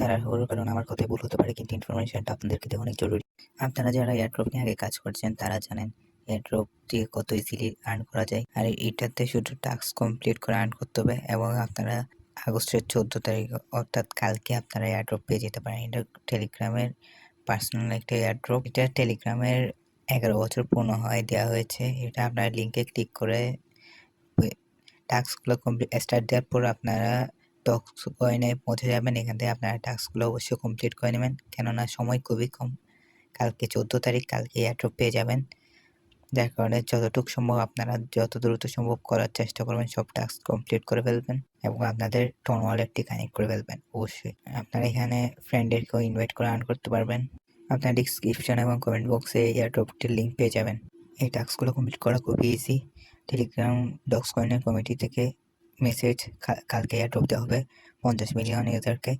তাড়াহুড়োর কারণে আমার কথায় ভুল হতে পারে, কিন্তু ইনফরমেশনটা আপনাদেরকে দেওয়া অনেক জরুরি। আপনারা যারা এয়ারড্রপ নিয়ে আগে কাজ করছেন তারা জানেন এয়ারড্রপ দিয়ে কত ইজিলি আর্ন করা যায়। আর এটাতে শুধু টাস্ক কমপ্লিট করে আর্ন করতে হবে এবং আপনারা আগস্টের 14 তারিখ অর্থাৎ কালকে আপনারা এয়ারড্রপ পেয়ে যেতে পারেন। এটা টেলিগ্রামের পার্সোনাল একটা এয়ারড্রপ। এটা টেলিগ্রামের 11 বছর পূর্ণ হয় দেওয়া হয়েছে। এটা আপনারা লিঙ্কে ক্লিক করে টাস্কগুলো কমপ্লিট স্টার্ট দেওয়ার পর আপনারা টক্স কয়েনে পৌঁছে যাবেন। এখান থেকে আপনারা টাস্কগুলো অবশ্যই কমপ্লিট করে নেবেন, কেননা সময় খুবই কম। কালকে 14 তারিখ, কালকে এয়ারড্রপ পেয়ে যাবেন। যার কারণে যতটুকু সম্ভব আপনারা যত দ্রুত সম্ভব করার চেষ্টা করবেন, সব টাস্ক কমপ্লিট করে ফেলবেন এবং আপনাদের টোন ওয়ালেটটি কানেক্ট করে ফেলবেন। অবশ্যই আপনারা এখানে ফ্রেন্ডদেরকেও ইনভাইট করে আর্ন করতে পারবেন। আপনার ডিসক্রিপশন এবং কমেন্ট বক্সে এয়ারড্রপটির লিঙ্ক পেয়ে যাবেন। এই টাস্কগুলো কমপ্লিট করা খুবই ইজি। টেলিগ্রাম ডক্স কয়েনের কমিটি থেকে মেসেজ কালকে এয়ারড্রপ দেওয়া হবে 50 মিলিয়ন ইউজারকে।